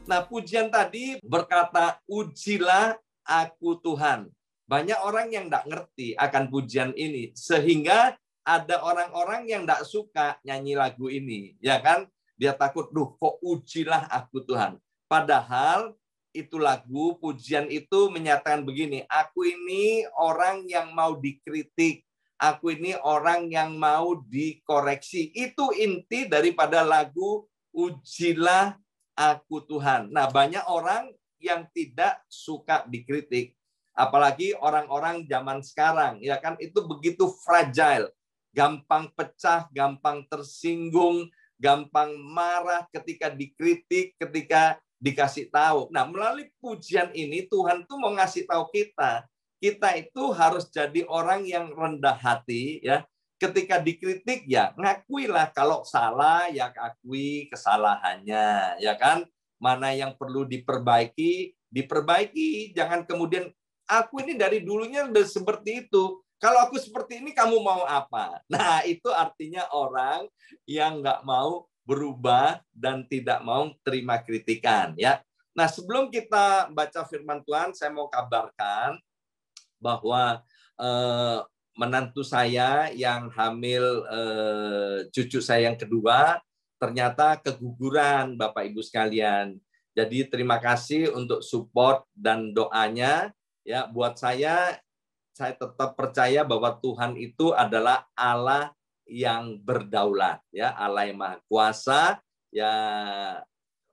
Nah, pujian tadi berkata, ujilah aku Tuhan. Banyak orang yang tidak ngerti akan pujian ini. Sehingga ada orang-orang yang tidak suka nyanyi lagu ini. Ya kan? Dia takut, duh kok ujilah aku Tuhan. Padahal itu lagu, pujian itu menyatakan begini, aku ini orang yang mau dikritik. Aku ini orang yang mau dikoreksi. Itu inti daripada lagu ujilah aku Tuhan. Nah, banyak orang yang tidak suka dikritik. Apalagi orang-orang zaman sekarang. Ya kan, itu begitu fragile. Gampang pecah, gampang tersinggung, gampang marah ketika dikritik, ketika dikasih tahu. Nah, melalui pujian ini Tuhan tuh mau ngasih tahu kita itu harus jadi orang yang rendah hati, ya. Ketika dikritik, ya ngakuilah. Kalau salah, ya akui kesalahannya, ya kan. Mana yang perlu diperbaiki, diperbaiki. Jangan kemudian aku ini dari dulunya udah seperti itu. Kalau aku seperti ini, kamu mau apa? Nah, itu artinya orang yang nggak mau berubah dan tidak mau terima kritikan, ya. Nah, sebelum kita baca firman Tuhan, saya mau kabarkan bahwa menantu saya yang hamil cucu saya yang kedua ternyata keguguran, Bapak Ibu sekalian. Jadi terima kasih untuk support dan doanya, ya. Buat saya tetap percaya bahwa Tuhan itu adalah Allah yang berdaulat, ya, Allah yang Maha Kuasa. Ya,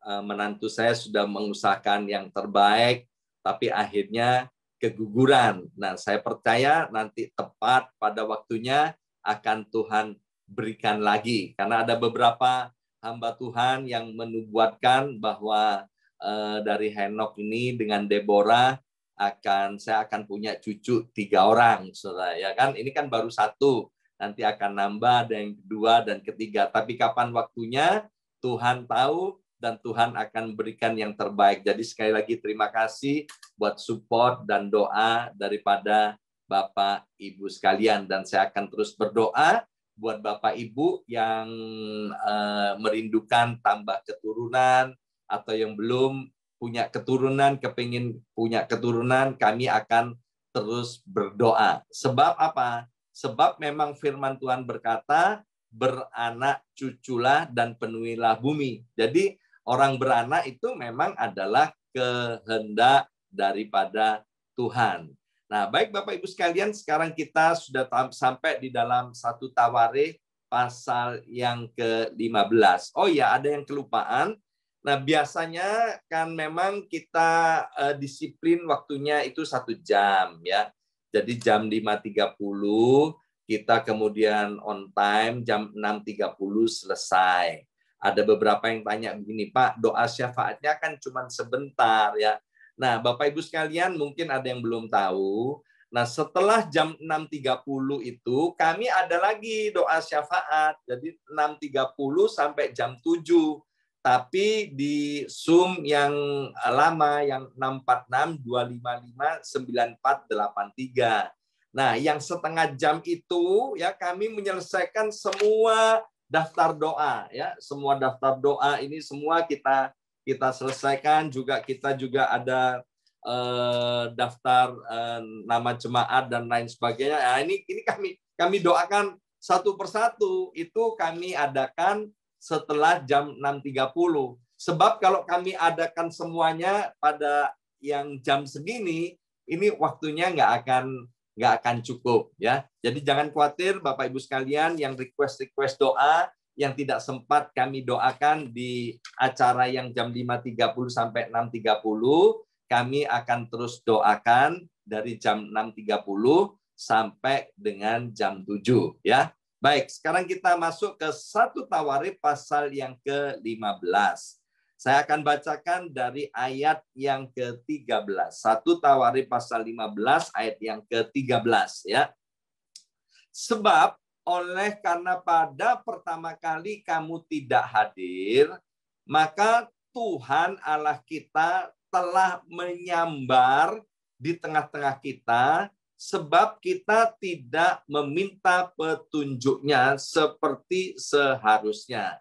menantu saya sudah mengusahakan yang terbaik, tapi akhirnya keguguran. Nah, saya percaya nanti tepat pada waktunya akan Tuhan berikan lagi. Karena ada beberapa hamba Tuhan yang menubuatkan bahwa dari Henok ini dengan Deborah saya akan punya cucu 3 orang, saudara. Ya kan, ini kan baru 1, nanti akan nambah ada yang kedua dan ketiga. Tapi kapan waktunya Tuhan tahu, dan Tuhan akan berikan yang terbaik. Jadi sekali lagi terima kasih buat support dan doa daripada Bapak Ibu sekalian. Dan saya akan terus berdoa buat Bapak Ibu yang merindukan tambah keturunan atau yang belum punya keturunan, kepingin punya keturunan, kami akan terus berdoa. Sebab apa? Sebab memang firman Tuhan berkata, beranak cuculah dan penuhilah bumi. Jadi orang beranak itu memang adalah kehendak daripada Tuhan. Nah, baik Bapak Ibu sekalian, sekarang kita sudah sampai di dalam 1 Tawarikh pasal yang ke-15. Oh ya, ada yang kelupaan. Nah, biasanya kan memang kita disiplin waktunya itu 1 jam, ya. Jadi jam 5.30 kita kemudian on time, jam 6.30 selesai. Ada beberapa yang tanya begini, Pak, doa syafaatnya kan cuma sebentar, ya. Nah, Bapak Ibu sekalian, mungkin ada yang belum tahu. Nah, setelah jam 6.30 itu, kami ada lagi doa syafaat. Jadi 6.30 sampai jam 7. Tapi di Zoom yang lama, yang 646 255 9483. Nah, yang setengah jam itu, ya, kami menyelesaikan semua daftar doa, ya, semua daftar doa ini semua kita selesaikan. Juga kita juga ada daftar nama jemaat dan lain sebagainya. Nah, ini kami doakan satu persatu. Itu kami adakan setelah jam 6.30. Sebab kalau kami adakan semuanya pada yang jam segini, ini waktunya nggak akan cukup, ya. Jadi jangan khawatir Bapak Ibu sekalian yang request doa yang tidak sempat kami doakan di acara yang jam 5.30 sampai 6.30, kami akan terus doakan dari jam 6.30 sampai dengan jam 7, ya. Baik, sekarang kita masuk ke 1 Tawarikh pasal yang ke-15. Saya akan bacakan dari ayat yang ke-13. 1 Tawarikh pasal 15 ayat yang ke-13, ya. Sebab karena pada pertama kali kamu tidak hadir, maka Tuhan Allah kita telah menyambar di tengah-tengah kita, sebab kita tidak meminta petunjuknya seperti seharusnya.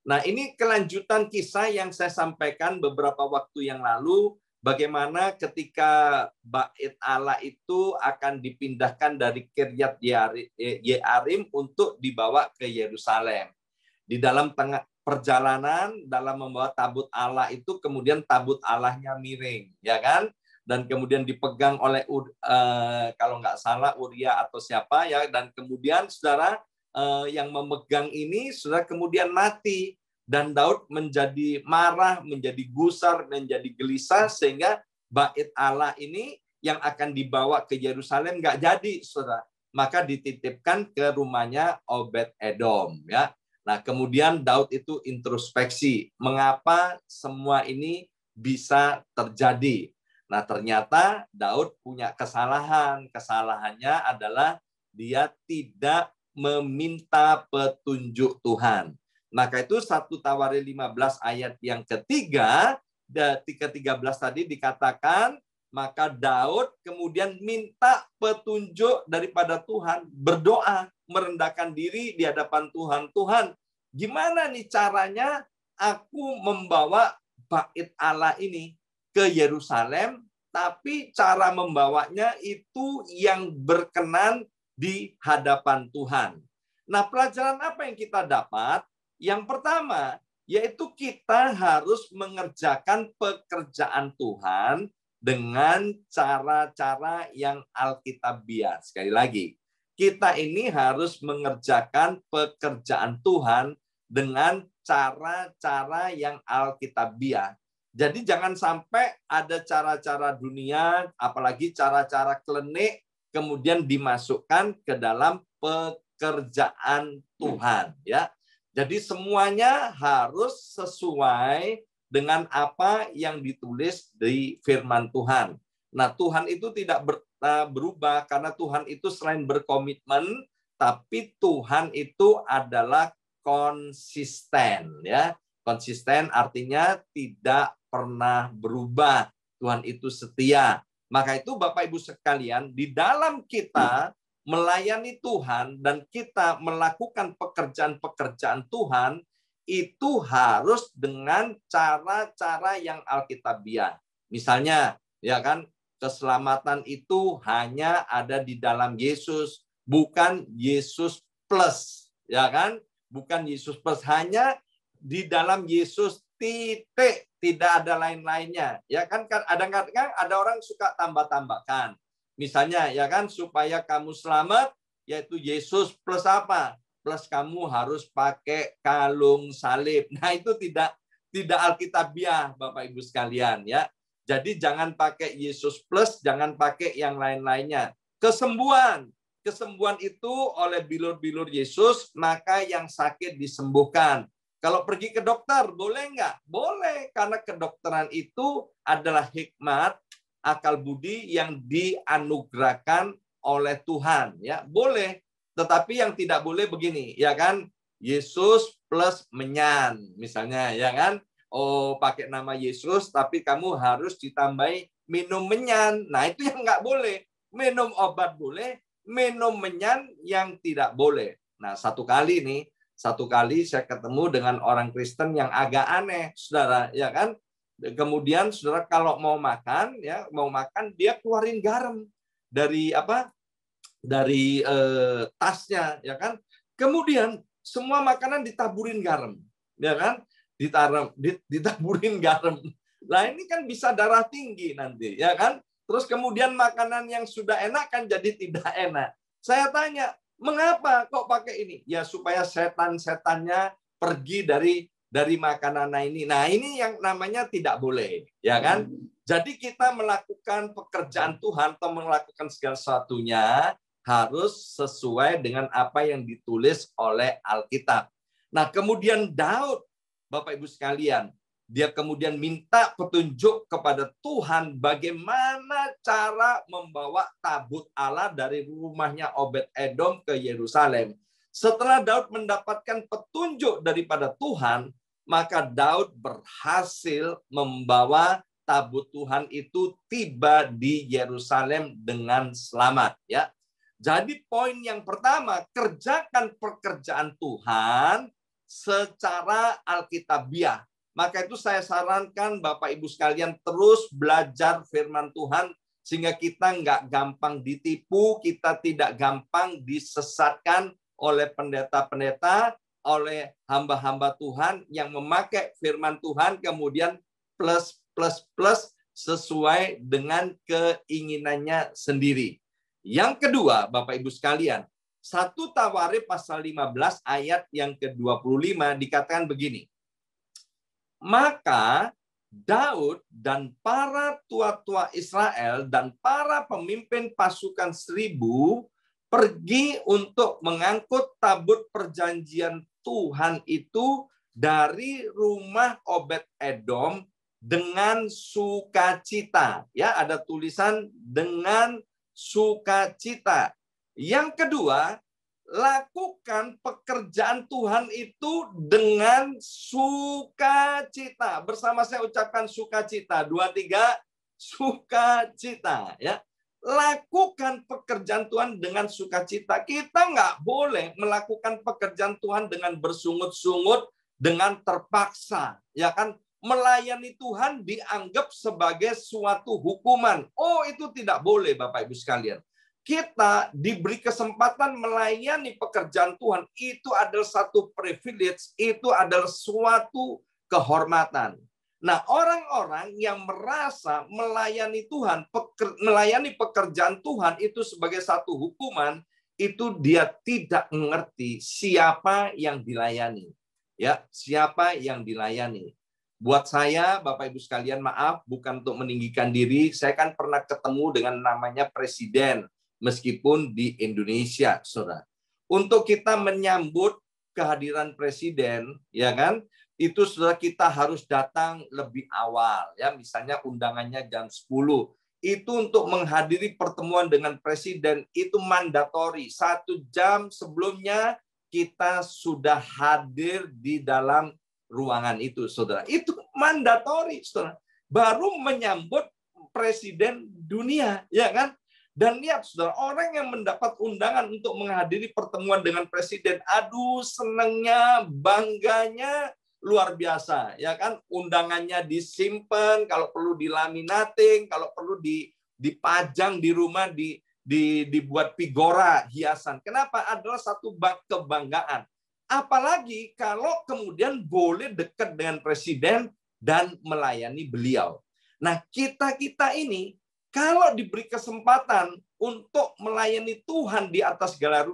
Nah, ini kelanjutan kisah yang saya sampaikan beberapa waktu yang lalu, bagaimana ketika Bait Allah itu akan dipindahkan dari Kiryat Yearim untuk dibawa ke Yerusalem. Di dalam tengah perjalanan, dalam membawa tabut Allah itu, kemudian tabut Allahnya miring, ya kan? Dan kemudian dipegang oleh, kalau nggak salah, Uria atau siapa, ya. Dan kemudian, saudara, yang memegang ini sudah kemudian mati, dan Daud menjadi marah, menjadi gusar, menjadi gelisah, sehingga Bait Allah ini yang akan dibawa ke Yerusalem nggak jadi, saudara. Maka dititipkan ke rumahnya Obed-Edom, ya. Nah, kemudian Daud itu introspeksi, mengapa semua ini bisa terjadi. Nah, ternyata Daud punya kesalahan. Kesalahannya adalah dia tidak meminta petunjuk Tuhan. Maka itu 1 Tawarin 15 ayat yang ketiga, ke-13 tadi dikatakan, maka Daud kemudian minta petunjuk daripada Tuhan, berdoa, merendahkan diri di hadapan Tuhan. Tuhan, gimana nih caranya aku membawa Bait Allah ini ke Yerusalem, tapi cara membawanya itu yang berkenan di hadapan Tuhan. Nah, pelajaran apa yang kita dapat? Yang pertama, yaitu kita harus mengerjakan pekerjaan Tuhan dengan cara-cara yang alkitabiah. Sekali lagi, kita ini harus mengerjakan pekerjaan Tuhan dengan cara-cara yang alkitabiah. Jadi jangan sampai ada cara-cara dunia, apalagi cara-cara klenik, kemudian dimasukkan ke dalam pekerjaan Tuhan, ya. Jadi semuanya harus sesuai dengan apa yang ditulis di firman Tuhan. Nah, Tuhan itu tidak berubah, karena Tuhan itu selain berkomitmen, tapi Tuhan itu adalah konsisten, ya. Konsisten artinya tidak pernah berubah. Tuhan itu setia. Maka itu Bapak Ibu sekalian, di dalam kita melayani Tuhan dan kita melakukan pekerjaan-pekerjaan Tuhan, itu harus dengan cara-cara yang alkitabiah. Misalnya, ya kan, keselamatan itu hanya ada di dalam Yesus, bukan Yesus plus, ya kan? Bukan Yesus plus, hanya di dalam Yesus, titik, tidak ada lain-lainnya. Ya kan, kadang-kadang ada orang suka tambah-tambahkan. Misalnya, ya kan, supaya kamu selamat, yaitu Yesus plus apa? Plus kamu harus pakai kalung salib. Nah, itu tidak alkitabiah, Bapak Ibu sekalian, ya. Jadi jangan pakai Yesus plus, jangan pakai yang lain-lainnya. Kesembuhan itu oleh bilur-bilur Yesus, maka yang sakit disembuhkan. Kalau pergi ke dokter, boleh nggak? Boleh, karena kedokteran itu adalah hikmat, akal budi yang dianugerahkan oleh Tuhan. Ya, boleh. Tetapi yang tidak boleh begini, ya kan? Yesus plus menyan, misalnya, ya kan? Oh, pakai nama Yesus, tapi kamu harus ditambahi minum menyan. Nah, itu yang nggak boleh. Minum obat boleh, minum menyan yang tidak boleh. Nah, satu kali saya ketemu dengan orang Kristen yang agak aneh, saudara, ya kan? Kemudian saudara kalau mau makan, dia keluarin garam dari tasnya, ya kan? Kemudian semua makanan ditaburin garam, ya kan? Ditaburin garam. Nah, ini kan bisa darah tinggi nanti, ya kan? Terus kemudian makanan yang sudah enak kan jadi tidak enak. Saya tanya, mengapa kok pakai ini? Ya supaya setan-setannya pergi dari makanan ini. Nah, ini yang namanya tidak boleh, ya kan? Jadi kita melakukan pekerjaan Tuhan atau melakukan segala sesuatunya harus sesuai dengan apa yang ditulis oleh Alkitab. Nah, kemudian Daud, Bapak Ibu sekalian, dia kemudian minta petunjuk kepada Tuhan bagaimana cara membawa tabut Allah dari rumahnya Obed-Edom ke Yerusalem. Setelah Daud mendapatkan petunjuk daripada Tuhan, maka Daud berhasil membawa tabut Tuhan itu tiba di Yerusalem dengan selamat. Ya, jadi poin yang pertama, kerjakan pekerjaan Tuhan secara alkitabiah. Maka itu saya sarankan Bapak Ibu sekalian terus belajar firman Tuhan sehingga kita nggak gampang ditipu, kita tidak gampang disesatkan oleh pendeta-pendeta, oleh hamba-hamba Tuhan yang memakai firman Tuhan kemudian plus sesuai dengan keinginannya sendiri. Yang kedua, Bapak Ibu sekalian, 1 Tawarikh pasal 15 ayat yang ke-25 dikatakan begini. Maka Daud dan para tua-tua Israel dan para pemimpin pasukan 1000 pergi untuk mengangkut tabut perjanjian Tuhan itu dari rumah Obed-Edom dengan sukacita. Ya, ada tulisan dengan sukacita. Yang kedua, lakukan pekerjaan Tuhan itu dengan sukacita. Bersama saya ucapkan sukacita. 2, 3, sukacita. Ya. Lakukan pekerjaan Tuhan dengan sukacita. Kita nggak boleh melakukan pekerjaan Tuhan dengan bersungut-sungut, dengan terpaksa. Ya kan? Melayani Tuhan dianggap sebagai suatu hukuman. Oh, itu tidak boleh, Bapak Ibu sekalian. Kita diberi kesempatan melayani pekerjaan Tuhan, itu adalah satu privilege, itu adalah suatu kehormatan. Nah, orang-orang yang merasa melayani Tuhan, melayani pekerjaan Tuhan itu sebagai satu hukuman, itu dia tidak mengerti siapa yang dilayani. Ya, siapa yang dilayani. Buat saya, Bapak Ibu sekalian, maaf, bukan untuk meninggikan diri, saya kan pernah ketemu dengan namanya presiden, meskipun di Indonesia, saudara. Untuk kita menyambut kehadiran presiden, ya kan, itu saudara kita harus datang lebih awal, ya. Misalnya undangannya jam 10. Itu untuk menghadiri pertemuan dengan presiden itu mandatori. 1 jam sebelumnya kita sudah hadir di dalam ruangan itu, saudara. Itu mandatori, saudara. Baru menyambut presiden dunia, ya kan? Dan lihat, saudara, orang yang mendapat undangan untuk menghadiri pertemuan dengan presiden, aduh, senangnya, bangganya, luar biasa. Ya kan? Undangannya disimpan, kalau perlu dilaminating, kalau perlu dipajang di rumah, dibuat figura, hiasan. Kenapa? Adalah satu kebanggaan. Apalagi kalau kemudian boleh dekat dengan presiden dan melayani beliau. Nah, kita-kita ini, kalau diberi kesempatan untuk melayani Tuhan di atas segala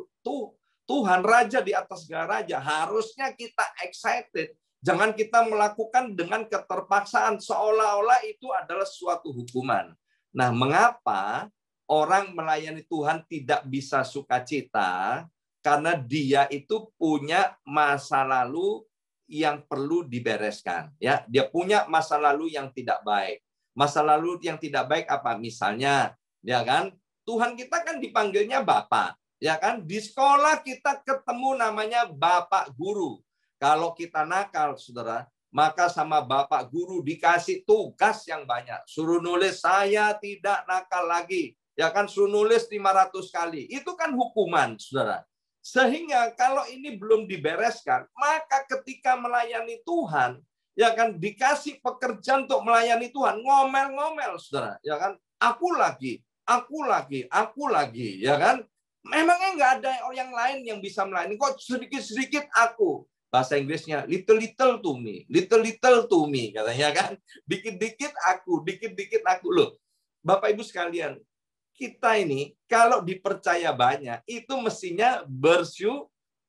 Tuhan, Raja di atas segala Raja, harusnya kita excited. Jangan kita melakukan dengan keterpaksaan, seolah-olah itu adalah suatu hukuman. Nah, mengapa orang melayani Tuhan tidak bisa sukacita? Karena dia itu punya masa lalu yang perlu dibereskan. Ya, dia punya masa lalu yang tidak baik. Masa lalu yang tidak baik apa? Misalnya, ya kan? Tuhan kita kan dipanggilnya Bapak, ya kan? Di sekolah kita ketemu namanya Bapak Guru. Kalau kita nakal, saudara, maka sama Bapak Guru dikasih tugas yang banyak. Suruh nulis, saya tidak nakal lagi. Ya kan? Suruh nulis 500 kali. Itu kan hukuman, saudara. Sehingga kalau ini belum dibereskan, maka ketika melayani Tuhan, ya kan, dikasih pekerjaan untuk melayani Tuhan, ngomel-ngomel, saudara, ya kan, aku lagi, ya kan, memangnya nggak ada yang lain yang bisa melayani, kok sedikit-sedikit aku, bahasa Inggrisnya little to me, katanya kan, dikit-dikit aku, loh, Bapak Ibu sekalian, kita ini kalau dipercaya banyak, itu mestinya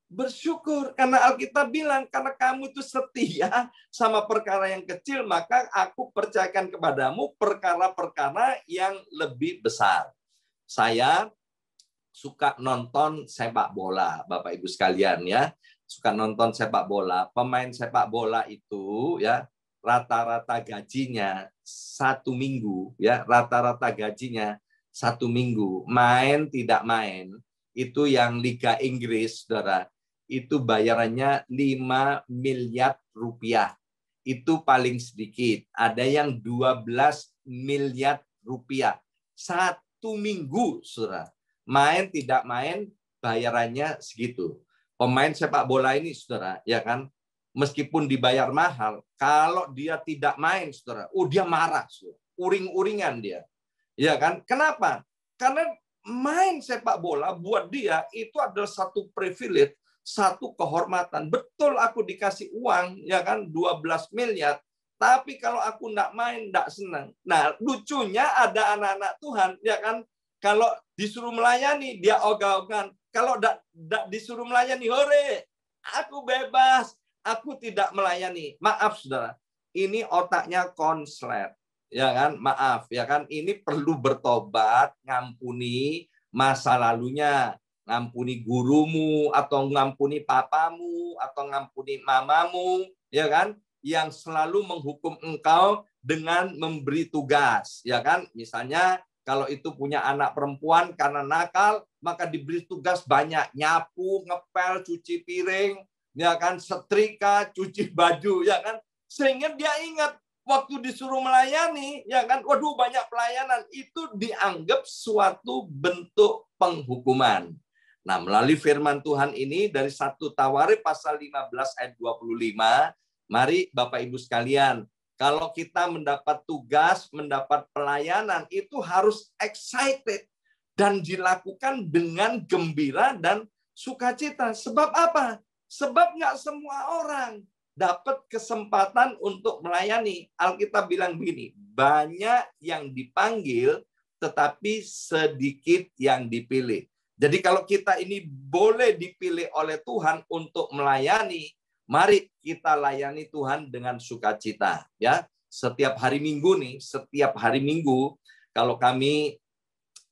bersyukur karena Alkitab bilang karena kamu itu setia sama perkara yang kecil, maka aku percayakan kepadamu perkara-perkara yang lebih besar. Saya suka nonton sepak bola, Bapak Ibu sekalian, ya. Suka nonton sepak bola. Pemain sepak bola itu, ya, rata-rata gajinya 1 minggu, ya, rata-rata gajinya 1 minggu. Main tidak main, itu yang Liga Inggris, saudara, itu bayarannya 5 miliar rupiah. Itu paling sedikit. Ada yang 12 miliar rupiah. 1 minggu, saudara. Main tidak main, bayarannya segitu. Pemain sepak bola ini, saudara, ya kan, meskipun dibayar mahal, kalau dia tidak main, saudara, dia marah, saudara. Uring-uringan dia. Ya kan? Kenapa? Karena main sepak bola buat dia itu adalah satu privilege, satu kehormatan. Betul aku dikasih uang, ya kan, 12 miliar, tapi kalau aku enggak main, enggak senang. Nah, lucunya ada anak-anak Tuhan, ya kan, kalau disuruh melayani, dia ogah-ogahan. Kalau enggak disuruh melayani, hore, aku bebas, aku tidak melayani. Maaf, saudara, ini otaknya konslet. Ya kan, maaf, ya kan, ini perlu bertobat, ngampuni masa lalunya, ngampuni gurumu, atau ngampuni papamu, atau ngampuni mamamu, ya kan, yang selalu menghukum engkau dengan memberi tugas, ya kan, misalnya kalau itu punya anak perempuan karena nakal, maka diberi tugas banyak, nyapu, ngepel, cuci piring, ya kan, setrika, cuci baju, ya kan, sehingga dia ingat waktu disuruh melayani, ya kan, waduh banyak pelayanan, itu dianggap suatu bentuk penghukuman. Nah, melalui firman Tuhan ini dari 1 Tawarikh pasal 15 ayat 25, mari Bapak Ibu sekalian, kalau kita mendapat tugas, mendapat pelayanan, itu harus excited dan dilakukan dengan gembira dan sukacita. Sebab apa? Sebab nggak semua orang dapat kesempatan untuk melayani. Alkitab bilang begini, banyak yang dipanggil, tetapi sedikit yang dipilih. Jadi kalau kita ini boleh dipilih oleh Tuhan untuk melayani, mari kita layani Tuhan dengan sukacita. Ya, setiap hari Minggu nih, setiap hari Minggu, kalau kami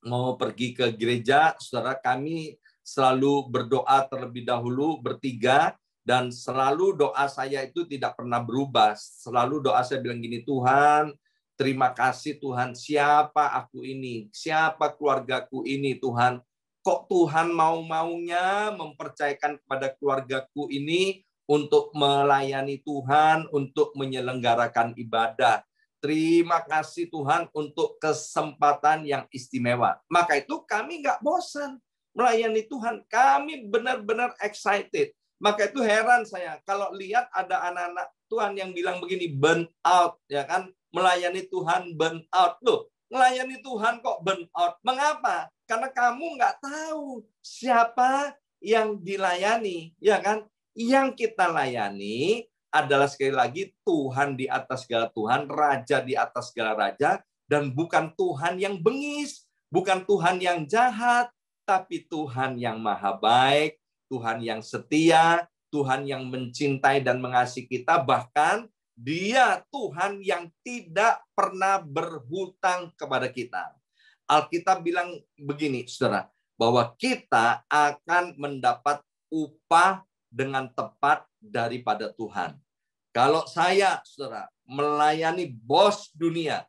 mau pergi ke gereja, saudara, kami selalu berdoa terlebih dahulu bertiga. Dan selalu doa saya itu tidak pernah berubah. Selalu doa saya bilang gini, Tuhan, terima kasih Tuhan, siapa aku ini? Siapa keluargaku ini Tuhan? Kok Tuhan mau-maunya mempercayakan kepada keluargaku ini untuk melayani Tuhan, untuk menyelenggarakan ibadah. Terima kasih Tuhan untuk kesempatan yang istimewa. Maka itu kami nggak bosan melayani Tuhan. Kami benar-benar excited. Maka itu heran saya kalau lihat ada anak-anak Tuhan yang bilang begini, burn out, ya kan, melayani Tuhan burn out. Loh, melayani Tuhan kok burn out? Mengapa? Karena kamu nggak tahu siapa yang dilayani, ya kan? Yang kita layani adalah sekali lagi Tuhan di atas segala Tuhan, Raja di atas segala Raja, dan bukan Tuhan yang bengis, bukan Tuhan yang jahat, tapi Tuhan yang maha baik, Tuhan yang setia, Tuhan yang mencintai dan mengasihi kita, bahkan Dia Tuhan yang tidak pernah berhutang kepada kita. Alkitab bilang begini, saudara, bahwa kita akan mendapat upah dengan tepat daripada Tuhan. Kalau saya, saudara, melayani bos dunia,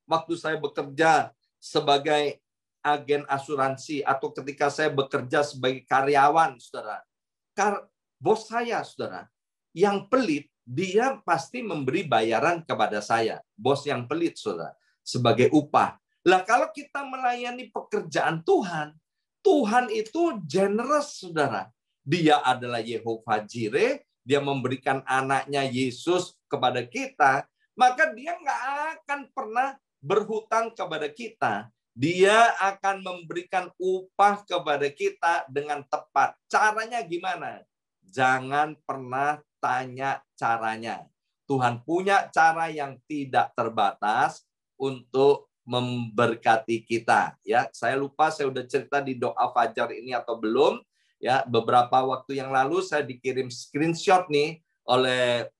waktu saya bekerja sebagai agen asuransi atau ketika saya bekerja sebagai karyawan, saudara, bos saya, saudara, yang pelit, dia pasti memberi bayaran kepada saya. Bos yang pelit, saudara, sebagai upah. Lah kalau kita melayani pekerjaan Tuhan, Tuhan itu generous, saudara. Dia adalah Yehovah Jireh, dia memberikan anaknya Yesus kepada kita, maka dia nggak akan pernah berhutang kepada kita. Dia akan memberikan upah kepada kita dengan tepat. Caranya gimana? Jangan pernah tanya caranya. Tuhan punya cara yang tidak terbatas untuk memberkati kita. Ya, saya lupa saya udah cerita di doa fajar ini atau belum. Ya, beberapa waktu yang lalu saya dikirim screenshot nih oleh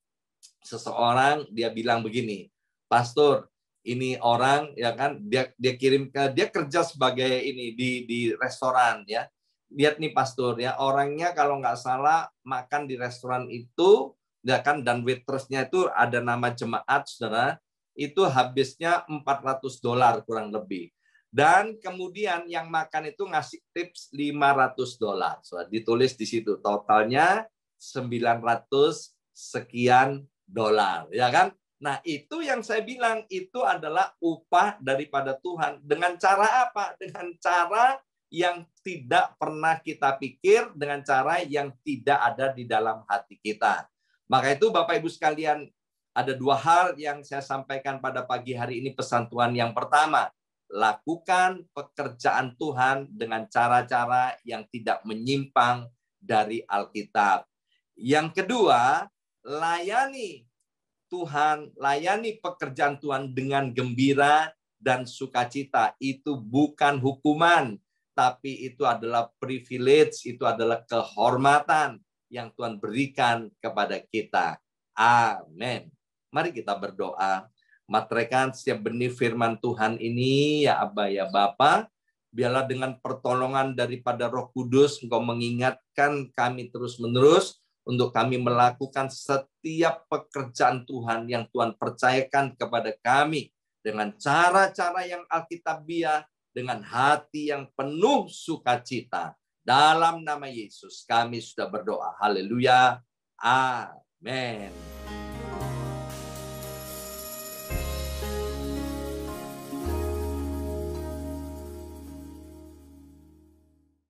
seseorang, dia bilang begini, Pastor, ini orang, ya kan, dia kirim ke, dia kerja sebagai ini di restoran, ya. Lihat nih Pastor, ya, orangnya kalau nggak salah makan di restoran itu, ya kan, dan waitressnya itu ada nama jemaat, saudara, itu habisnya $400 kurang lebih. Dan kemudian yang makan itu ngasih tips $500. So, ditulis di situ totalnya 900 sekian dolar, ya kan? Nah, itu yang saya bilang itu adalah upah daripada Tuhan. Dengan cara apa? Dengan cara yang tidak pernah kita pikir, dengan cara yang tidak ada di dalam hati kita. Maka itu Bapak Ibu sekalian, ada dua hal yang saya sampaikan pada pagi hari ini, pesan Tuhan. Yang pertama, lakukan pekerjaan Tuhan dengan cara-cara yang tidak menyimpang dari Alkitab. Yang kedua, layani Tuhan, layani pekerjaan Tuhan dengan gembira dan sukacita. Itu bukan hukuman, tapi itu adalah privilege, itu adalah kehormatan yang Tuhan berikan kepada kita. Amin. Mari kita berdoa. Materaikan setiap benih firman Tuhan ini, ya Aba, ya Bapa, biarlah dengan pertolongan daripada Roh Kudus, Engkau mengingatkan kami terus-menerus untuk kami melakukan setiap pekerjaan Tuhan yang Tuhan percayakan kepada kami dengan cara-cara yang alkitabiah, dengan hati yang penuh sukacita. Dalam nama Yesus kami sudah berdoa. Haleluya. Amin.